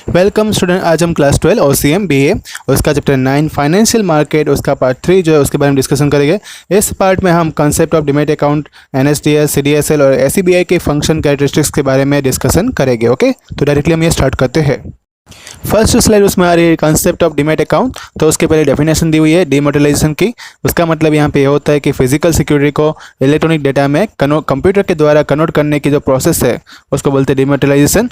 Welcome student. आज हम class 12 OCM BA उसका चैप्टर 9 फाइनेंशियल मार्केट उसका पार्ट 3 जो है उसके बारे में डिस्कशन करेंगे। इस पार्ट में हम concept of demat account, NSDL, CDSL और SEBI के फंक्शन कैरेक्टरिस्टिक्स के बारे में डिस्कशन करेंगे। ओके, तो डायरेक्टली हम ये स्टार्ट करते हैं। फर्स्ट स्लाइड उसमें आ रही है कंसेप्ट ऑफ डीमैट अकाउंट। तो उसके पहले डेफिनेशन दी हुई है डीमैटेरियलाइजेशन की। उसका मतलब यहाँ पे ये होता है कि फिजिकल सिक्योरिटी को इलेक्ट्रॉनिक डेटा में कंप्यूटर के द्वारा कन्वर्ट करने की जो प्रोसेस है उसको बोलते हैं डीमैटेरियलाइजेशन।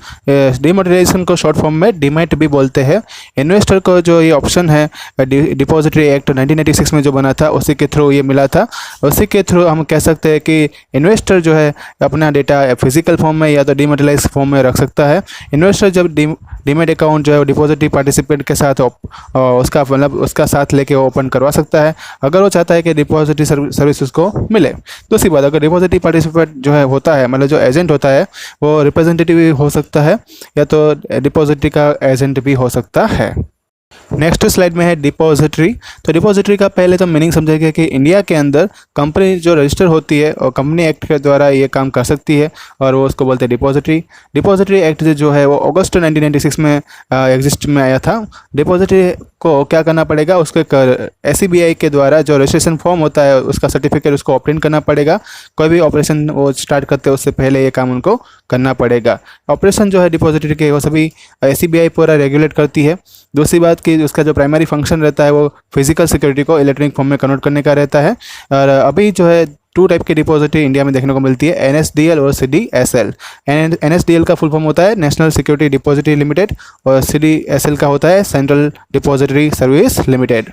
डीमैटेरियलाइजेशन को शॉर्ट फॉर्म में डीमैट भी बोलते हैं। इन्वेस्टर को जो ये ऑप्शन है डिपॉजिटरी एक्ट 1986 में जो बना था उसी के थ्रू ये मिला था। उसी के थ्रू हम कह सकते हैं कि इन्वेस्टर जो है अपना डेटा फिजिकल फॉर्म में या तो डीमैटेरियलाइज फॉर्म में रख सकता है। इन्वेस्टर जब डीमैट अकाउंट जो है डिपॉजिटरी पार्टिसिपेंट के साथ उसका मतलब उसका साथ लेके ओपन करवा सकता है अगर वो चाहता है कि डिपॉजिटरी सर्विस उसको मिले। दूसरी बात, अगर डिपॉजिटरी पार्टिसिपेंट जो है होता है मतलब जो एजेंट होता है वो रिप्रेजेंटेटिव भी हो सकता है या तो डिपॉजिटरी का एजेंट भी हो सकता है। नेक्स्ट स्लाइड में है डिपॉजिटरी। तो डिपॉजिटरी का पहले तो मीनिंग समझेंगे कि इंडिया के अंदर कंपनी जो रजिस्टर होती है और कंपनी एक्ट के द्वारा ये काम कर सकती है और वो उसको बोलते हैं डिपॉजिटरी। डिपॉजिटरी एक्ट जो है वो अगस्त 1996 में एग्जिस्ट में आया था। डिपॉजिटरी को क्या करना पड़ेगा, उसके SEBI के द्वारा जो रजिस्ट्रेशन फॉर्म होता है उसका सर्टिफिकेट उसको ऑब्टेन करना पड़ेगा। कोई भी ऑपरेशन वो स्टार्ट करते हैं उससे पहले ये काम उनको करना पड़ेगा। ऑपरेशन जो है डिपॉजिटरी के वो सभी SEBI पूरा रेगुलेट करती है। दूसरी बात कि उसका जो प्राइमरी फंक्शन रहता है वो फिजिकल सिक्योरिटी को इलेक्ट्रॉनिक फॉर्म में कन्वर्ट करने का रहता है। और अभी जो है 2 टाइप की डिपॉजिटरी इंडिया में देखने को मिलती है, NSDL और CDSL। NSDL का फुल फॉर्म होता है नेशनल सिक्योरिटी डिपॉजिटरी लिमिटेड और CDSL का होता है central depository service limited.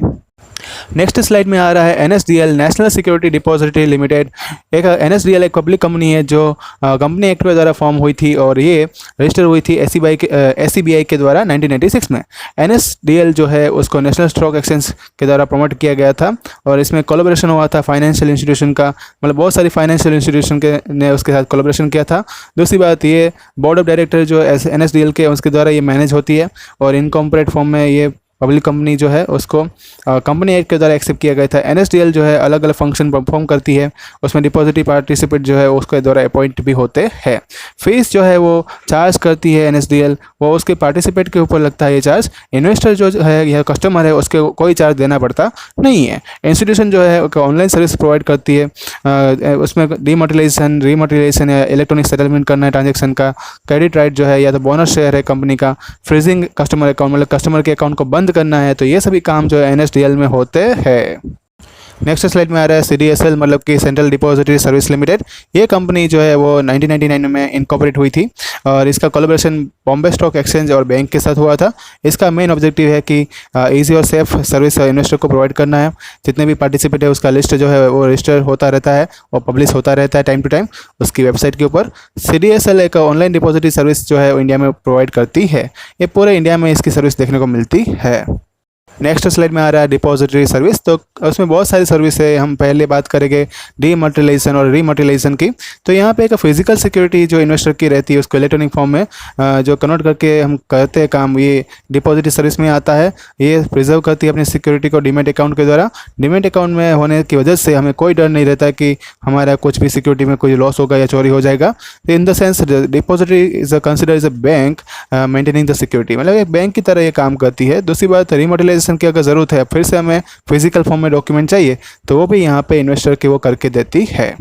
Next slide में आ रहा है NSDL, national security depository limited. एक NSDL एक पब्लिक कंपनी है जो कंपनी एक्ट के द्वारा फॉर्म हुई थी और ये रजिस्टर हुई थी SEBI के द्वारा 1996 में। NSDL जो है उसको नेशनल स्टॉक एक्सचेंज के द्वारा प्रमोट किया गया था और इसमें कोलैबोरेशन हुआ था फाइनेंशियल इंस्टीट्यूशन का, मतलब बहुत सारी फाइनेंशियल इंस्टीट्यूशन के ने उसके साथ कोलैबोरेशन किया था। दूसरी बात, ये बोर्ड ऑफ डायरेक्टर जो NSDL के उसके द्वारा ये मैनेज होती है और इनकॉर्पोरेट फॉर्म में ये पब्लिक कंपनी जो है उसको कंपनी एक्ट के द्वारा एक्सेप्ट किया गया था। NSDL जो है अलग अलग फंक्शन परफॉर्म करती है, उसमें डिपॉजिटरी पार्टिसिपेंट जो है उसके द्वारा अपॉइंट भी होते हैं। फीस जो है वो चार्ज करती है NSDL, वो उसके पार्टिसिपेंट के ऊपर लगता है ये चार्ज। इन्वेस्टर जो है या कस्टमर है उसके कोई चार्ज देना पड़ता नहीं है। इंस्टीट्यूशन जो है ऑनलाइन सर्विस प्रोवाइड करती है, उसमें रीमटेरियलाइजेशन या इलेक्ट्रॉनिक सेटलमेंट करना है ट्रांजेक्शन का, क्रेडिट राइट जो है या तो बोनस शेयर है कंपनी का, फ्रीजिंग कस्टमर अकाउंट मतलब कस्टमर के अकाउंट को बंद करना है, तो ये सभी काम जो है NSDL में होते हैं। नेक्स्ट स्लाइड में आ रहा है CDSL मतलब कि सेंट्रल डिपॉजिटरी सर्विस लिमिटेड। ये कंपनी जो है वो 1999 में इनकॉर्पोरेट हुई थी और इसका कोलैबोरेशन बॉम्बे स्टॉक एक्सचेंज और बैंक के साथ हुआ था। इसका मेन ऑब्जेक्टिव है कि ईजी और सेफ सर्विस इन्वेस्टर को प्रोवाइड करना है। जितने भी पार्टिसिपेट है उसका लिस्ट जो है वो रजिस्टर होता रहता है और पब्लिश होता रहता है टाइम टू टाइम उसकी वेबसाइट के ऊपर। CDSL एक ऑनलाइन डिपॉजिटरी सर्विस जो है इंडिया में प्रोवाइड करती है। ये पूरे इंडिया में इसकी सर्विस देखने को मिलती है। नेक्स्ट स्लाइड में आ रहा है डिपॉजिटरी सर्विस। तो उसमें बहुत सारी सर्विस है। हम पहले बात करेंगे डीमटेरियलाइजेशन और रीमटेरियलाइजेशन की। तो यहाँ पे एक फिजिकल सिक्योरिटी जो इन्वेस्टर की रहती है उसको इलेक्ट्रॉनिक फॉर्म में जो कन्वर्ट करके हम करते हैं काम, ये डिपॉजिटरी सर्विस में आता है। ये प्रिजर्व करती है अपनी सिक्योरिटी को डीमैट अकाउंट के द्वारा। डीमैट अकाउंट में होने की वजह से हमें कोई डर नहीं रहता कि हमारा कुछ भी सिक्योरिटी में कोई लॉस होगा या चोरी हो जाएगा। तो in the sense depository is consider is a bank maintaining the security, मतलब एक बैंक की तरह ये काम करती है। दूसरी बात, रीमटेरियलाइजेशन की अगर ज़रूरत है फिर से हमें फिजिकल फॉर्म में डॉक्यूमेंट चाहिए तो वो भी यहाँ पे इन्वेस्टर की वो करके देती है।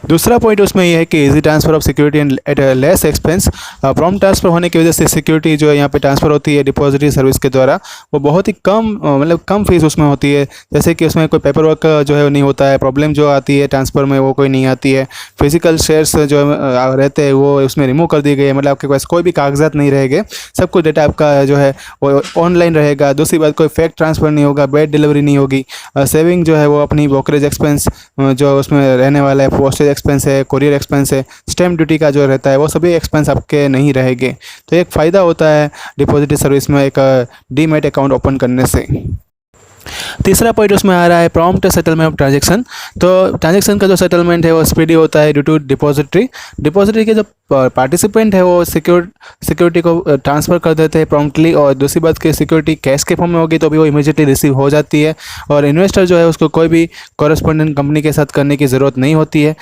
दूसरा पॉइंट उसमें यह है कि easy transfer of security and at less expense. Prompt transfer होने की वजह से सिक्योरिटी जो है यहाँ पे ट्रांसफ़र होती है डिपॉजिटरी सर्विस के द्वारा, वो बहुत ही कम मतलब कम फीस उसमें होती है। जैसे कि उसमें कोई पेपर वर्क जो है नहीं होता है, प्रॉब्लम जो आती है ट्रांसफ़र में वो कोई नहीं आती है। फिजिकल शेयर्स जो रहते हैं वो उसमें रिमूव कर दिए गए, मतलब आपके पास कोई भी कागजात नहीं रहेंगे, सब कुछ डेटा आपका जो है वो ऑनलाइन रहेगा। दूसरी बात, कोई फेक ट्रांसफ़र नहीं होगा, बेड डिलीवरी नहीं होगी। सेविंग जो है वो अपनी ब्रोकरेज एक्सपेंस जो उसमें रहने वाला है, पोस्टेज एक्सपेंस है, कोरियर एक्सपेंस है, स्टैम्प ड्यूटी का जो रहता है वो सभी एक्सपेंस आपके नहीं रहेंगे। तो एक फ़ायदा होता है डिपॉजिटरी सर्विस में एक डीमैट अकाउंट ओपन करने से। तीसरा पॉइंट उसमें आ रहा है प्रॉम्प्ट सेटलमेंट ऑफ ट्रांजैक्शन। तो ट्रांजैक्शन का जो सेटलमेंट है वो स्पीडी होता है ड्यू टू डिपॉजिटरी के जो पार्टिसिपेंट है वो सिक्योरिटी को ट्रांसफ़र कर देते हैं प्रॉम्प्टली, और दूसरी बात कि सिक्योरिटी कैश के फॉर्म में होगी तो भी वो इमीडिएटली रिसीव हो जाती है, और इन्वेस्टर जो है उसको कोई भी कॉरेस्पॉन्डेंट कंपनी के साथ करने की ज़रूरत नहीं होती है,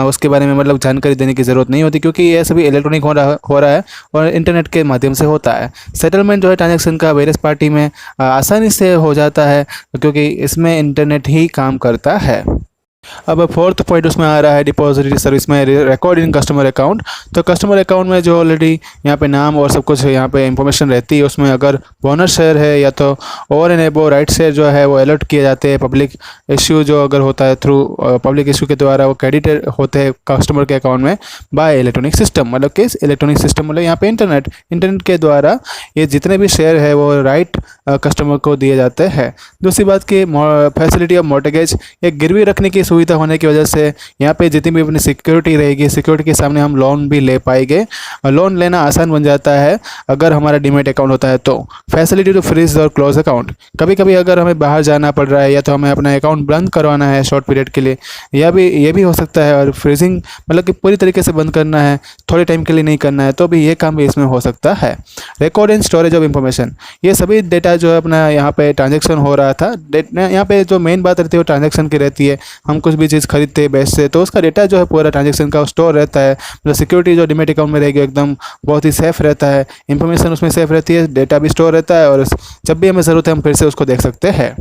उसके बारे में मतलब जानकारी देने की ज़रूरत नहीं होती, क्योंकि ये सभी इलेक्ट्रॉनिक हो रहा है और इंटरनेट के माध्यम से होता है। सेटलमेंट जो है ट्रांजैक्शन का वेरियस पार्टी में आसानी से हो जाता है, क्योंकि इसमें इंटरनेट ही काम करता है। अब फोर्थ पॉइंट उसमें आ रहा है डिपॉजिटरी सर्विस में रिकॉर्ड इन कस्टमर अकाउंट। तो कस्टमर अकाउंट में जो ऑलरेडी यहाँ पे नाम और सब कुछ यहाँ पे इंफॉर्मेशन रहती है, उसमें अगर बोनस शेयर है या तो ओवर एंड एबो राइट शेयर जो है वो अलर्ट किए जाते हैं। पब्लिक इश्यू जो अगर होता है थ्रू पब्लिक इश्यू के द्वारा वो क्रेडिट होते हैं कस्टमर के अकाउंट में बाय इलेक्ट्रॉनिक सिस्टम, मतलब कि इलेक्ट्रॉनिक सिस्टम मतलब यहाँ पे इंटरनेट के द्वारा ये जितने भी शेयर है वो राइट कस्टमर को दिए जाते हैं। दूसरी बात की फैसिलिटी ऑफ मॉर्टगेज, एक गिरवी रखने की सुविधा होने की वजह से यहाँ पे जितनी भी अपनी सिक्योरिटी रहेगी, सिक्योरिटी के सामने हम लोन भी ले पाएंगे। लोन लेना आसान बन जाता है अगर हमारा डीमैट अकाउंट होता है। तो फैसिलिटी टू फ्रीज और क्लोज अकाउंट, कभी कभी अगर हमें बाहर जाना पड़ रहा है या तो हमें अपना अकाउंट बंद करवाना है शॉर्ट पीरियड के लिए, ये भी हो सकता है। और फ्रीजिंग मतलब कि पूरी तरीके से बंद करना है, थोड़े टाइम के लिए नहीं करना है, तो भी ये काम भी इसमें हो सकता है। Record and storage of information, ये सभी डेटा जो है अपना यहाँ पे ट्रांजेक्शन हो रहा था, यहाँ पे जो मेन बात रहती है वो ट्रांजेक्शन की रहती है। हम कुछ भी चीज़ खरीदते हैं बेचते तो उसका डेटा जो है पूरा ट्रांजैक्शन का स्टोर रहता है, मतलब सिक्योरिटी जो डीमैट अकाउंट में रहेगी एकदम बहुत ही सेफ रहता है, इंफॉर्मेशन उसमें सेफ रहती है, डेटा भी स्टोर रहता है, और जब भी हमें ज़रूरत है हम फिर से उसको देख सकते हैं।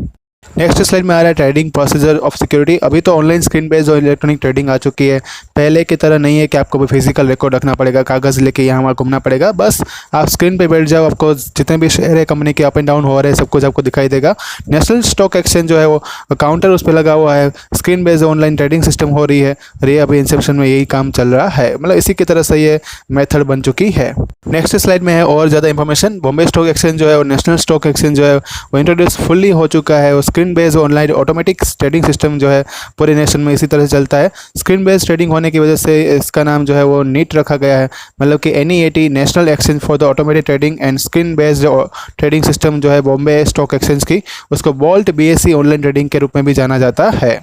नेक्स्ट स्लाइड में आ रहा है ट्रेडिंग प्रोसीजर ऑफ सिक्योरिटी। अभी तो ऑनलाइन स्क्रीन बेस्ड और इलेक्ट्रॉनिक ट्रेडिंग आ चुकी है, पहले की तरह नहीं है कि आपको भी फिजिकल रिकॉर्ड रखना पड़ेगा, कागज़ लेके यहाँ वहाँ घूमना पड़ेगा। बस आप स्क्रीन पे बैठ जाओ, आपको जितने भी शेयर है कंपनी के अप एंड डाउन हो रहे हैं सब कुछ आपको दिखाई देगा। नेशनल स्टॉक एक्सचेंज जो है वो काउंटर उस पर लगा हुआ है, screen based online trading system हो रही है, और ये अभी इंसेप्शन में यही काम चल रहा है, मतलब इसी की तरह से ये मेथड बन चुकी है। नेक्स्ट स्लाइड में है और ज़्यादा इंफॉर्मेशन। बॉम्बे स्टॉक एक्सचेंज जो है और नेशनल स्टॉक एक्सचेंज जो है वो इंट्रोड्यूस फुल्ली हो चुका है, और screen based online automatic trading system जो है पूरे नेशन में इसी तरह से चलता है। स्क्रीन बेस्ड ट्रेडिंग होने की वजह से इसका नाम जो है वो नीट रखा गया है, मतलब कि NEAT national exchange for the automated trading and screen based trading system जो है बॉम्बे स्टॉक एक्सचेंज की, उसको वॉल्ट BSE ऑनलाइन ट्रेडिंग के रूप में भी जाना जाता है।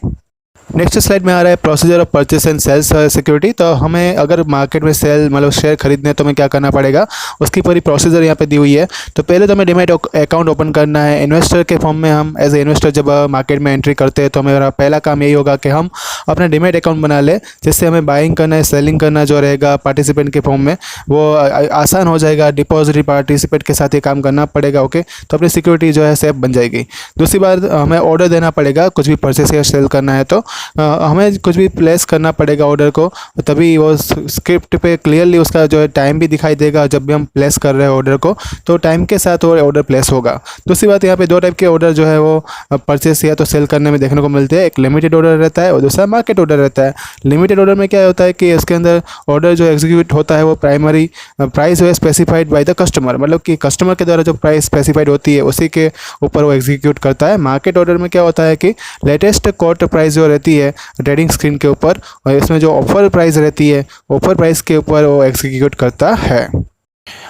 नेक्स्ट स्लाइड में आ रहा है procedure of purchase and sales security. तो हमें अगर मार्केट में सेल मतलब शेयर खरीदने हैं तो हमें क्या करना पड़ेगा, उसकी पूरी प्रोसीजर यहाँ पे दी हुई है। तो पहले तो हमें डीमैट अकाउंट ओपन करना है। इन्वेस्टर के फॉर्म में हम एज ए इन्वेस्टर जब मार्केट में एंट्री करते हैं तो हमारा पहला काम यही होगा कि हम अपना डीमैट अकाउंट बना लें, जिससे हमें बाइंग करना है, सेलिंग करना जो रहेगा पार्टिसिपेंट के फॉर्म में वो आसान हो जाएगा। डिपॉजिटरी पार्टिसिपेंट के साथ ही काम करना पड़ेगा, ओके, तो अपनी सिक्योरिटी जो है सेफ बन जाएगी। दूसरी बात हमें ऑर्डर देना पड़ेगा, कुछ भी परचेस या सेल करना है तो हमें कुछ भी प्लेस करना पड़ेगा ऑर्डर को, तभी वो स्क्रिप्ट पे क्लियरली उसका जो है टाइम भी दिखाई देगा। जब भी हम प्लेस कर रहे हैं ऑर्डर को तो टाइम के साथ वो ऑर्डर प्लेस होगा। दूसरी बात यहाँ पे दो टाइप के ऑर्डर जो है वो परचेस या तो सेल करने में देखने को मिलते हैं, एक लिमिटेड ऑर्डर रहता है और दूसरा मार्केट ऑर्डर रहता है। लिमिटेड ऑर्डर में क्या होता है कि इसके अंदर ऑर्डर जो एग्जीक्यूट होता है वो प्राइमरी प्राइस जो है स्पेसिफाइड बाय द कस्टमर, मतलब कि कस्टमर के द्वारा जो प्राइस स्पेसिफाइड होती है उसी के ऊपर वो एग्जीक्यूट करता है। मार्केट ऑर्डर में क्या होता है कि लेटेस्ट कोट प्राइस जो रहती है ट्रेडिंग स्क्रीन के ऊपर, और इसमें जो ऑफर प्राइस रहती है ऑफर प्राइस के ऊपर वो एग्जीक्यूट करता है।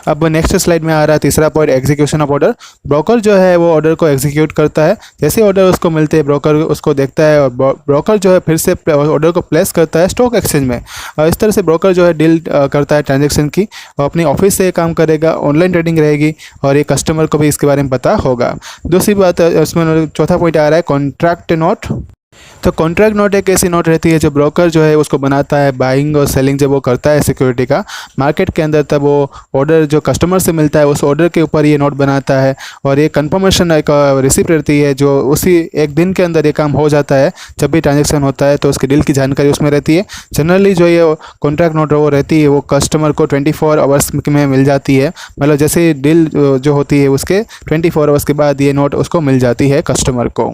अब नेक्स्ट स्लाइड में आ रहा है तीसरा point, execution of order. Broker जो है वो ऑर्डर को एग्जीक्यूट करता है, जैसे ऑर्डर उसको मिलते हैं ब्रोकर उसको देखता है और ब्रोकर जो है फिर से ऑर्डर को प्लेस करता है स्टॉक एक्सचेंज में। और इस तरह से ब्रोकर जो है डील करता है ट्रांजैक्शन की, और अपनी ऑफिस से काम करेगा, ऑनलाइन ट्रेडिंग रहेगी और ये कस्टमर को भी इसके बारे में पता होगा। दूसरी बात इसमें चौथा पॉइंट आ रहा है कॉन्ट्रैक्ट नोट। तो कॉन्ट्रैक्ट नोट एक ऐसी नोट रहती है जो ब्रोकर जो है उसको बनाता है, बाइंग और सेलिंग जब वो करता है सिक्योरिटी का मार्केट के अंदर, तब वो ऑर्डर जो कस्टमर से मिलता है उस ऑर्डर के ऊपर ये नोट बनाता है, और ये कंफर्मेशन एक रिसिप्ट रहती है जो उसी एक दिन के अंदर ये काम हो जाता है। जब भी ट्रांजैक्शन होता है तो उसकी डील की जानकारी उसमें रहती है। जनरली जो ये कॉन्ट्रैक्ट नोट वो रहती है वो कस्टमर को 24 आवर्स में मिल जाती है, मतलब जैसे डील जो होती है उसके 24 आवर्स के बाद ये नोट उसको मिल जाती है कस्टमर को।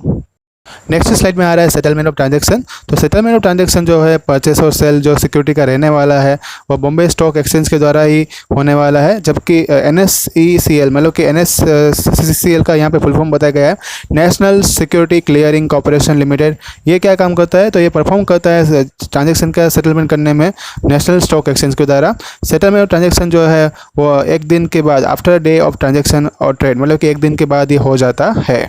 नेक्स्ट स्लाइड में आ रहा है सेटलमेंट ऑफ ट्रांजैक्शन। तो सेटलमेंट ऑफ ट्रांजैक्शन जो है परचेस और सेल जो सिक्योरिटी का रहने वाला है वो बॉम्बे स्टॉक एक्सचेंज के द्वारा ही होने वाला है, जबकि NSECL मतलब कि NSCL का यहाँ पे फुल फॉर्म बताया गया है, national security clearing corporation limited. ये क्या काम करता है, तो ये परफॉर्म करता है ट्रांजैक्शन का सेटलमेंट करने में नेशनल स्टॉक एक्सचेंज के द्वारा। सेटलमेंट ऑफ ट्रांजैक्शन जो है वो एक दिन के बाद आफ्टर डे ऑफ ट्रांजैक्शन और ट्रेड, मतलब कि एक दिन के बाद ये हो जाता है।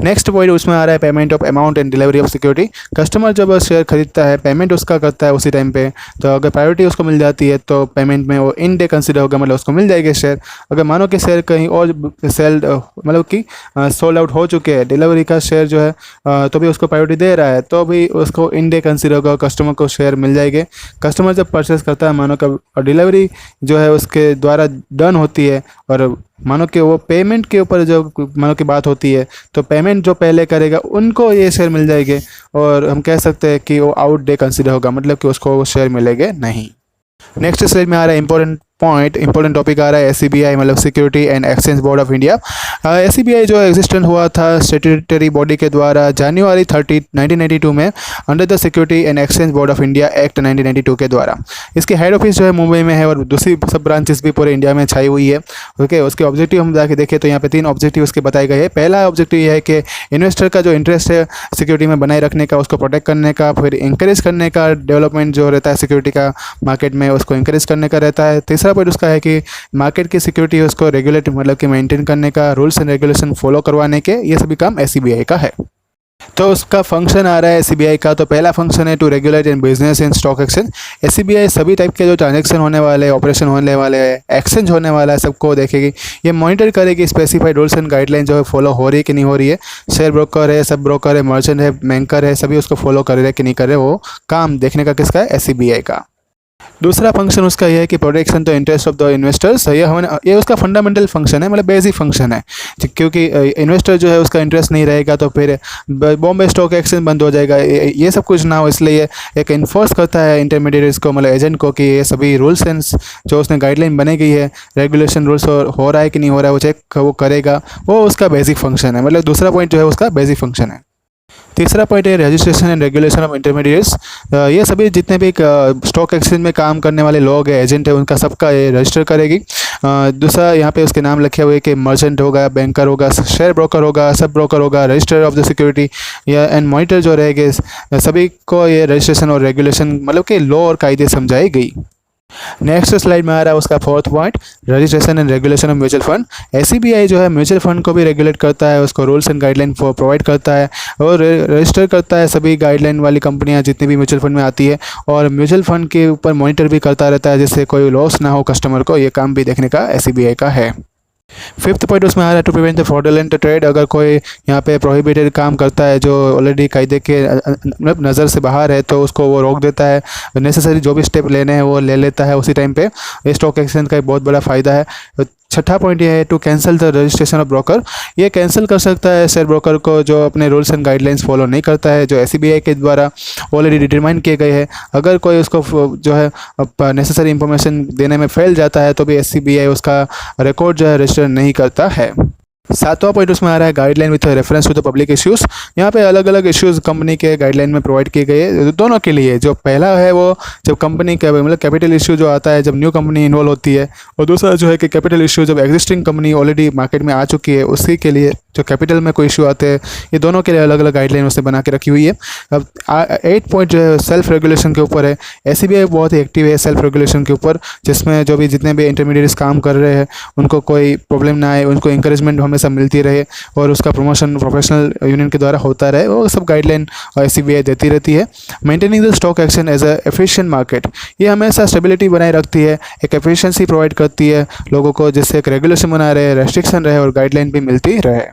नेक्स्ट पॉइंट उसमें आ रहा है payment of amount and delivery of security. Customer जब शेयर खरीदता है, पेमेंट उसका करता है उसी टाइम पे, तो अगर प्रायोरिटी उसको मिल जाती है तो पेमेंट में वो इन डे कंसिडर होगा, मतलब उसको मिल जाएगा शेयर। अगर मानो कि शेयर कहीं और सेल मतलब कि सोल्ड आउट हो चुके हैं, डिलीवरी का शेयर जो है तो भी उसको प्रायोरिटी दे रहा है, तो भी उसको इन डे कंसिडर होगा, कस्टमर को शेयर मिल जाएंगे। कस्टमर जब परचेस करता है, मानो का डिलीवरी जो है उसके द्वारा डन होती है, और मानो कि वो पेमेंट के ऊपर जो मानो की बात होती है, तो पेमेंट जो पहले करेगा उनको ये शेयर मिल जाएंगे, और हम कह सकते हैं कि वो आउट डे कंसिडर होगा, मतलब कि उसको वो शेयर मिलेंगे नहीं। नेक्स्ट स्लाइड में आ रहा है इंपॉर्टेंट टॉपिक आ रहा है SCBI, मतलब security and exchange board of India. SCBI जो एग्जिस्टेंट हुआ था स्टैट्यूटरी बॉडी के द्वारा जनवरी 30, 1992 में, under the security and exchange board of India act 1992 के द्वारा। इसकी हेड ऑफिस जो है मुंबई में है, और दूसरी सब ब्रांचेस भी पूरे इंडिया में छाई हुई है। ओके, उसके ऑब्जेक्टिव हम जाके देखें तो यहाँ पे 3 ऑब्जेक्टिव उसके बताए गए हैं। पहला ऑब्जेक्टिव यह है कि इन्वेस्टर का जो इंटरेस्ट है सिक्योरिटी में बनाए रखने का, उसको प्रोटेक्ट करने का, फिर इंकरेज करने का, डेवलपमेंट जो रहता है सिक्योरिटी का मार्केट में उसको इंकरेज करने का रहता है। तीसरा पॉइंट उसका है कि मार्केट की सिक्योरिटी है उसको रेगुलेट, मतलब कि मेंटेन करने का, रूल्स एंड रेगुलेशन फॉलो करवाने के, ये सभी काम SCBI का है। तो उसका फंक्शन आ रहा है SCBI का। तो पहला फंक्शन है to regulate in business in stock exchange. SCBI सभी टाइप के जो ट्रांजेक्शन होने वाले, ऑपरेशन होने वाले, एक्सचेंज होने वाला है, सबको देखेगी। ये मॉनिटर करेगी स्पेसिफाइड रूल्स एंड गाइडलाइन जो है फॉलो हो रही है कि नहीं हो रही है। शेयर ब्रोकर है, सब ब्रोकर है, मर्चेंट है, बैंकर है, सभी उसको फॉलो कर रहे हैं कि नहीं कर रहे, वो काम देखने का किसका है, SCBI का। दूसरा फंक्शन उसका यह है कि protection the interest of the investors. ये उसका फंडामेंटल फंक्शन है, मतलब बेसिक फंक्शन है, क्योंकि इन्वेस्टर जो है उसका इंटरेस्ट नहीं रहेगा तो फिर बॉम्बे स्टॉक एक्सचेंज बंद हो जाएगा, ये सब कुछ ना हो, इसलिए एक इन्फोर्स करता है इंटरमीडिएट्स को, मतलब एजेंट को, कि ये सभी रूल्स एंड जो उसने गाइडलाइन बनी गई है, रेगुलेशन रूल्स हो रहा है कि नहीं हो रहा है, वो चेक वो करेगा। वो उसका बेसिक फंक्शन है, मतलब दूसरा पॉइंट जो है उसका बेसिक फंक्शन है। तीसरा पॉइंट है registration and regulation of intermediates. ये सभी जितने भी स्टॉक एक्सचेंज में काम करने वाले लोग हैं, एजेंट है, उनका सबका ये रजिस्टर करेगी। दूसरा यहाँ पे उसके नाम लिखे हुए कि मर्चेंट होगा, बैंकर होगा, शेयर ब्रोकर होगा, सब ब्रोकर होगा, रजिस्टर ऑफ द सिक्योरिटी या एंड मॉनिटर जो रहेंगे, सभी को ये रजिस्ट्रेशन और रेगुलेशन मतलब कि लॉ और कायदे समझाई गई। नेक्स्ट स्लाइड में आ रहा है उसका fourth point, registration and regulation of mutual fund. SCBI जो है म्यूचुअल फंड को भी रेगुलेट करता है, उसको रूल्स एंड गाइडलाइन प्रोवाइड करता है, और रजिस्टर करता है सभी गाइडलाइन वाली कंपनियां जितनी भी म्यूचुअल फंड में आती है, और म्यूचुअल फंड के ऊपर मॉनिटर भी करता रहता है, जिससे कोई लॉस ना हो कस्टमर को। ये काम भी देखने का SCBI का है। फिफ्थ पॉइंट उसमें आ रहा है to prevent the fraudulent trade. अगर कोई यहाँ पे प्रोहिबिटेड काम करता है जो ऑलरेडी कायदे के मतलब नज़र से बाहर है, तो उसको वो रोक देता है, नेसेसरी जो भी स्टेप लेने हैं वो ले लेता है उसी टाइम पे। ये स्टॉक एक्सचेंज का एक बहुत बड़ा फ़ायदा है। छठा पॉइंट ये है to cancel the registration of broker. ये कैंसिल कर सकता है शेयर ब्रोकर को जो अपने रूल्स एंड गाइडलाइंस फॉलो नहीं करता है, जो SCBI के द्वारा ऑलरेडी डिटरमाइन किए गए हैं। अगर कोई उसको जो है नेसेसरी इंफॉर्मेशन देने में फेल जाता है, तो भी SCBI उसका रिकॉर्ड जो है रजिस्टर नहीं करता है। सातवां पॉइंट उसमें आ रहा है guideline with reference to the public issues. यहाँ पे अलग अलग इश्यूज़ कंपनी के गाइडलाइन में प्रोवाइड किए गए हैं दोनों के लिए। जो पहला है वो जब कंपनी का मतलब कैपिटल इश्यू जो आता है जब न्यू कंपनी इन्वॉल्व होती है, और दूसरा जो है कि कैपिटल इश्यू जब एग्जिस्टिंग कंपनी ऑलरेडी मार्केट में आ चुकी है उसी के लिए जो कैपिटल में कोई इशू आते हैं। ये दोनों के लिए अलग अलग गाइडलाइन उसने बना के रखी हुई है। अब 8 पॉइंट जो है सेल्फ रेगुलेशन के ऊपर है। SCBI बहुत ही एक्टिव है सेल्फ रेगुलेशन के ऊपर, जिसमें जो भी जितने भी इंटरमीडिएट्स काम कर रहे हैं उनको कोई प्रॉब्लम ना आए, उनको इंकरेजमेंट हमेशा मिलती रहे, और उसका प्रमोशन प्रोफेशनल यूनियन के द्वारा होता रहे, वो सब गाइडलाइन SCBI देती रहती है। Maintaining the stock exchange as a efficient market. ये हमेशा स्टेबिलिटी बनाए रखती है, एक एफिशिएंसी प्रोवाइड करती है लोगों को, जिससे एक रेगुलेशन बना रहे, रेस्ट्रिक्शन रहे और गाइडलाइन भी मिलती रहे।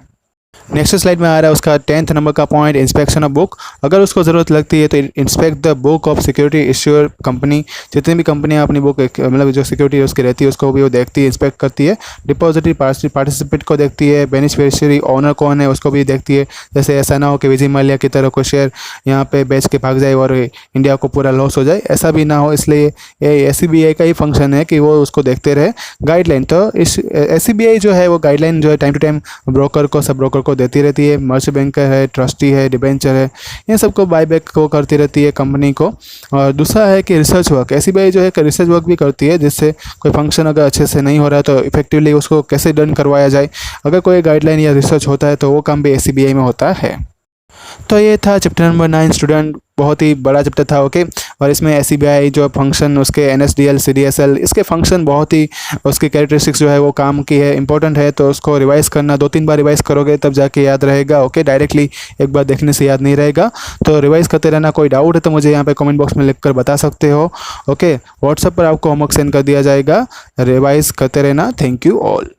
नेक्स्ट स्लाइड में आ रहा है उसका 10th नंबर का पॉइंट, इंस्पेक्शन ऑफ बुक। अगर उसको ज़रूरत लगती है तो inspect the book of security issuer company. जितनी भी कंपनियां अपनी बुक मतलब जो सिक्योरिटी उसकी रहती है उसको भी वो देखती है, इंस्पेक्ट करती है। डिपॉजिटरी पार्टिसिपेंट को देखती है, बेनिफिशियरी ओनर कौन है उसको भी देखती है। जैसे ऐसा ना हो कि विजय माल्या की तरह कोई शेयर यहाँ पे बेच के भाग जाए और इंडिया को पूरा लॉस हो जाए, ऐसा भी ना हो, इसलिए ये SCBI का ही फंक्शन है कि वो उसको देखते रहे गाइडलाइन। तो इस SCBI जो है वो गाइडलाइन जो है टाइम टू टाइम ब्रोकर को, सब ब्रोकर को देती रहती है। मर्च बैंकर है, ट्रस्टी है, डिबेंचर है, इन सबको बायबैक को करती रहती है कंपनी को। और दूसरा है कि रिसर्च वर्क। SCBI जो है रिसर्च वर्क भी करती है, जिससे कोई फंक्शन अगर अच्छे से नहीं हो रहा है तो इफेक्टिवली उसको कैसे डन करवाया जाए। अगर कोई गाइडलाइन या रिसर्च होता है तो वो काम भी SCBI में होता है। तो ये था चैप्टर नंबर 9 स्टूडेंट, बहुत ही बड़ा चैप्टर था। ओके, और इसमें SBI जो फंक्शन उसके NSDL CDSL इसके फंक्शन बहुत ही उसकी कैरेक्टरिस्टिक्स जो है वो काम की है, इंपॉर्टेंट है। तो उसको रिवाइज़ करना, 2-3 बार रिवाइज़ करोगे तब जाके याद रहेगा। ओके, डायरेक्टली एक बार देखने से याद नहीं रहेगा, तो रिवाइज़ करते रहना। कोई डाउट है तो मुझे यहाँ पे कमेंट बॉक्स में लिख कर बता सकते हो। ओके, व्हाट्सएप पर आपको होमवर्क सेंड कर दिया जाएगा। रिवाइज़ करते रहना। Thank you all.